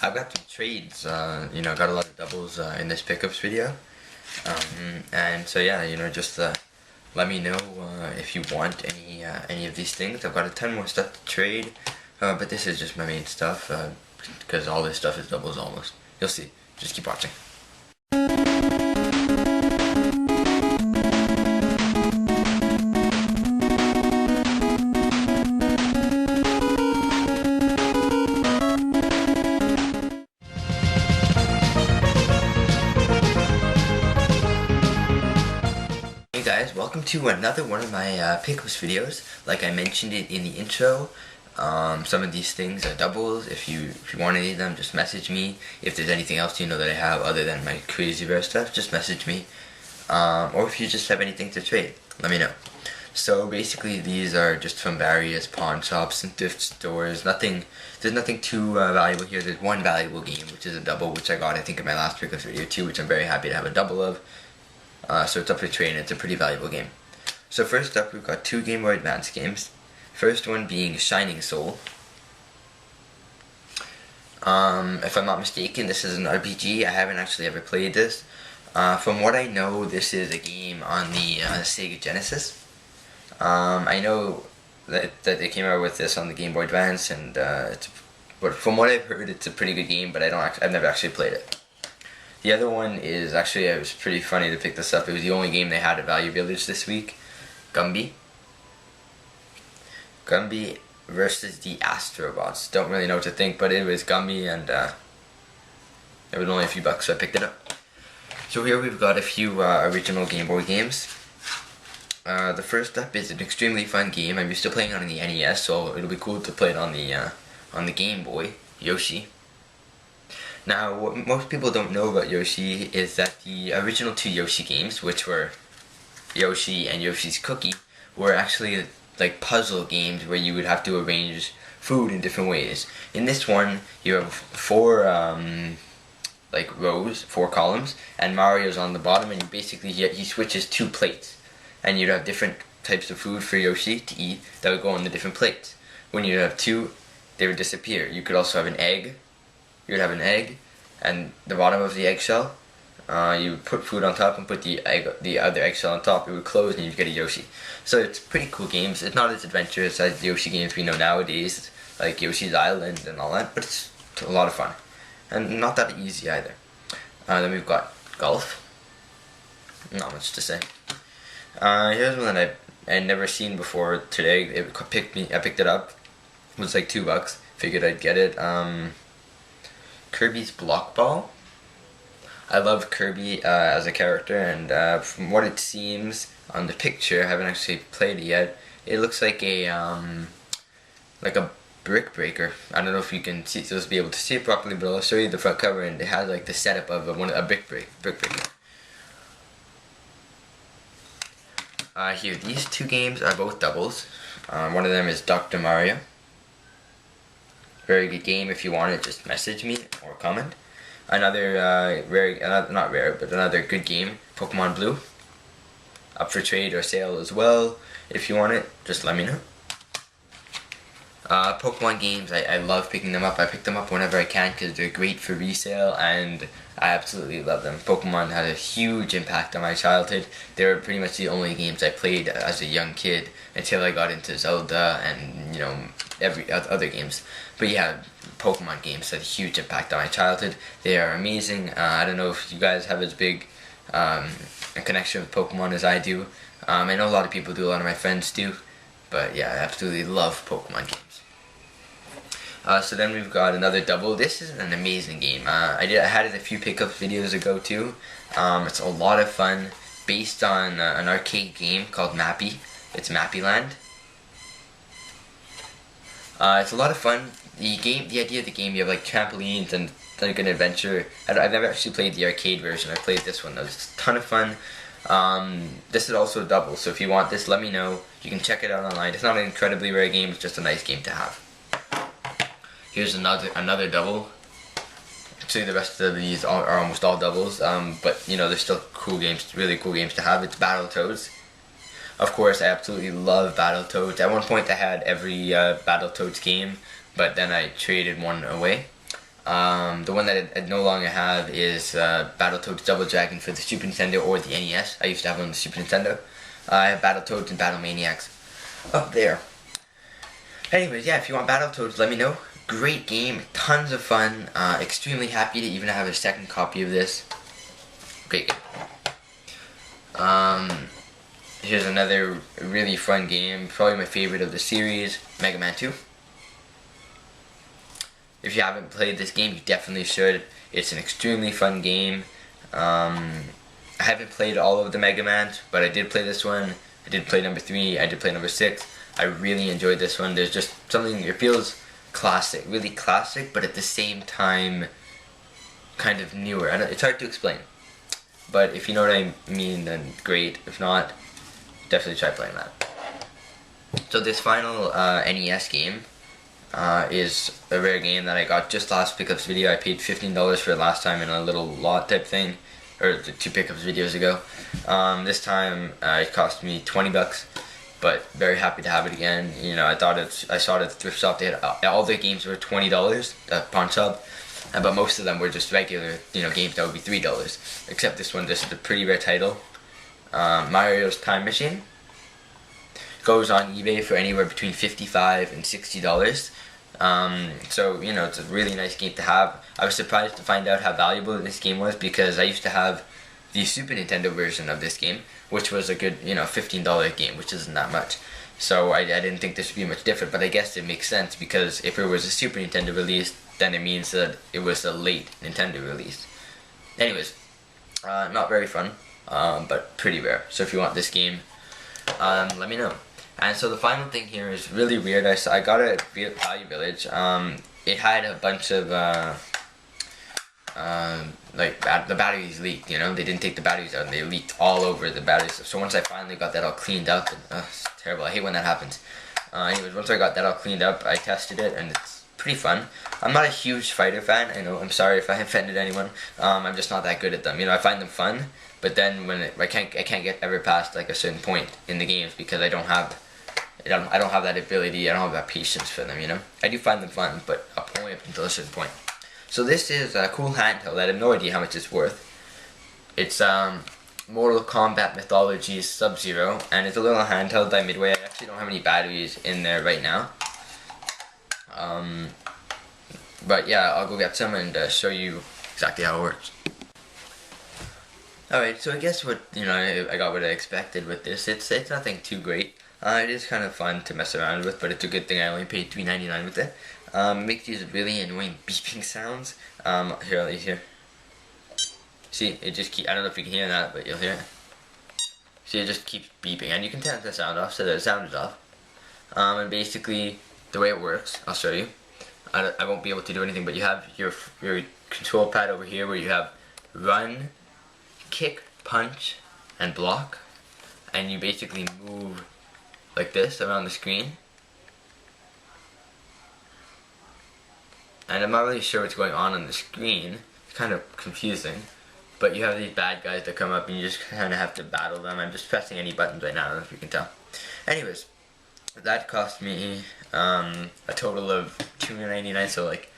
I've got some trades, got a lot of doubles in this pickups video. And so yeah, just let me know if you want any of these things. I've got a ton more stuff to trade, but this is just my main stuff, because all this stuff is doubles almost. You'll see. Just keep watching. Hey guys, welcome to another one of my pickups videos. Like I mentioned it in the intro, some of these things are doubles. If you want any of them, just message me. If there's anything else that I have other than my crazy rare stuff, just message me. Or if you just have anything to trade, let me know. So basically these are just from various pawn shops and thrift stores. There's nothing too valuable here. There's one valuable game, which is a double, which I got I think in my last pickups video too, which I'm very happy to have a double of. So it's up for trade and it's a pretty valuable game. So first up, we've got two Game Boy Advance games. First one being Shining Soul. If I'm not mistaken, this is an RPG. I haven't actually ever played this. From what I know, this is a game on the Sega Genesis. I know that they came out with this on the Game Boy Advance, and but from what I've heard, it's a pretty good game. But I've never actually played it. The other one is actually, it was pretty funny to pick this up. It was the only game they had at Value Village this week. Gumby versus the Astrobots. Don't really know what to think, but it was Gumby, and it was only a few bucks, so I picked it up. So here we've got a few original Game Boy games. The first up is an extremely fun game. I'm used to playing it on the NES, so it'll be cool to play it on the Game Boy. Yoshi. Now, what most people don't know about Yoshi is that the original two Yoshi games, which were Yoshi and Yoshi's Cookie, were actually like puzzle games where you would have to arrange food in different ways. In this one, you have four rows, four columns, and Mario's on the bottom, and basically he switches two plates, and you'd have different types of food for Yoshi to eat that would go on the different plates. When you have two, they would disappear. You could also have an egg. You would have an egg, and the bottom of the eggshell, you would put food on top and put the other eggshell on top. It would close and you'd get a Yoshi. So it's pretty cool games. It's not as adventurous as the Yoshi games we know nowadays, like Yoshi's Island and all that, but it's a lot of fun. And not that easy either. Then we've got golf. Not much to say. Here's one that I'd never seen before today. I picked it up. It was like $2. Figured I'd get it. Kirby's Block Ball. I love Kirby as a character, and from what it seems on the picture, I haven't actually played it yet. It looks like a brick breaker. I don't know if you can see, supposed to be able to see it properly, but I'll show you the front cover, and it has like the setup of a brick breaker. Here, these two games are both doubles. One of them is Dr. Mario. Very good game. If you want it, just message me or comment. Another another good game, Pokemon Blue. Up for trade or sale as well. If you want it, just let me know. Pokemon games, I love picking them up. I pick them up whenever I can because they're great for resale, and I absolutely love them. Pokemon had a huge impact on my childhood. They were pretty much the only games I played as a young kid until I got into Zelda and every other games. But yeah, Pokemon games had a huge impact on my childhood. They are amazing. I don't know if you guys have as big a connection with Pokemon as I do. I know a lot of people do, a lot of my friends do. But yeah, I absolutely love Pokemon games. So then we've got another double. This is an amazing game. I had it a few pickup videos ago too. It's a lot of fun, based on an arcade game called Mappy. It's Mappy Land. It's a lot of fun. The idea of the game, you have like trampolines and like an adventure. I've never actually played the arcade version. I played this one. It was a ton of fun. This is also a double, so if you want this, let me know. You can check it out online. It's not an incredibly rare game, it's just a nice game to have. Here's another double. Actually, the rest of these are almost all doubles, but they're still cool games, really cool games to have. It's Battletoads. Of course, I absolutely love Battletoads. At one point, I had every Battletoads game, but then I traded one away. The one that I no longer have is Battletoads Double Dragon for the Super Nintendo or the NES. I used to have one on the Super Nintendo. I have Battletoads and Battle Maniacs up there. Anyways, yeah, if you want Battletoads, let me know. Great game, tons of fun. Extremely happy to even have a second copy of this. Great game. Here's another really fun game, probably my favorite of the series, Mega Man 2. If you haven't played this game, you definitely should. It's an extremely fun game. I haven't played all of the Mega Mans, but I did play this one. I did play number 3, I did play number 6. I really enjoyed this one. There's just something, it feels classic, really classic, but at the same time, kind of newer. It's hard to explain. But if you know what I mean, then great. If not, definitely try playing that. So this final NES game is a rare game that I got just last pickups video. I paid $15 for it last time in a little lot type thing, or the 2 pickups videos ago. This time it cost me 20 bucks, but very happy to have it again. You know, I saw it at the thrift shop. They had all their games were $20 at pawn shop, but most of them were just regular, you know, games that would be $3. Except this one. This is a pretty rare title. Mario's Time Machine goes on eBay for anywhere between $55 and $60. So, you know, it's a really nice game to have. I was surprised to find out how valuable this game was, because I used to have the Super Nintendo version of this game, which was a good, you know, $15 game, which isn't that much. So I didn't think this would be much different, but I guess it makes sense, because if it was a Super Nintendo release, then it means that it was a late Nintendo release. Anyways, not very fun, but pretty rare. So if you want this game, let me know. And so the final thing here is really weird. I got it at Value Village. It had a bunch of the batteries leaked. You know, they didn't take the batteries out, and they leaked all over the batteries. So once I finally got that all cleaned up, and, it's terrible. I hate when that happens. Anyways, once I got that all cleaned up, I tested it, and it's pretty fun. I'm not a huge fighter fan. I know. I'm sorry if I offended anyone. I'm just not that good at them. You know, I find them fun, but then when I can't get ever past like a certain point in the games, because I don't have that ability. I don't have that patience for them. You know, I do find them fun, but only up until a certain point. So this is a cool handheld. I have no idea how much it's worth. It's Mortal Kombat Mythologies Sub-Zero, and it's a little handheld by Midway. I actually don't have any batteries in there right now. But yeah, I'll go get some and show you exactly how it works. Alright, so I guess what, you know, I got what I expected with this. It's nothing too great. It is kind of fun to mess around with, but it's a good thing I only paid $3.99 with it. It makes these really annoying beeping sounds. Here, I'll leave here. See, it just I don't know if you can hear that, but you'll hear it. See, it just keeps beeping, and you can turn the sound off so that the sound is off. And basically, the way it works, I'll show you. I won't be able to do anything, but you have your control pad over here where you have run, kick, punch, and block, and you basically move like this around the screen. And I'm not really sure what's going on the screen. It's kind of confusing. But you have these bad guys that come up and you just kind of have to battle them. I'm just pressing any buttons right now, I don't know if you can tell. Anyways, that cost me a total of $2.99, so like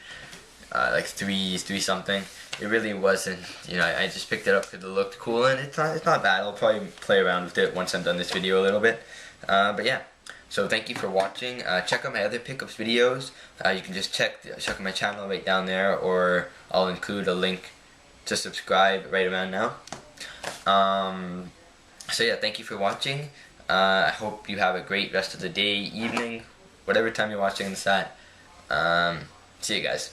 three something. It really wasn't, you know, I just picked it up because it looked cool, and it's not bad. I'll probably play around with it once I'm done this video a little bit. But yeah. So thank you for watching. Check out my other pickups videos. You can just check out my channel right down there, or I'll include a link to subscribe right around now. So yeah, thank you for watching. I hope you have a great rest of the day, evening, whatever time you're watching this at. See you guys.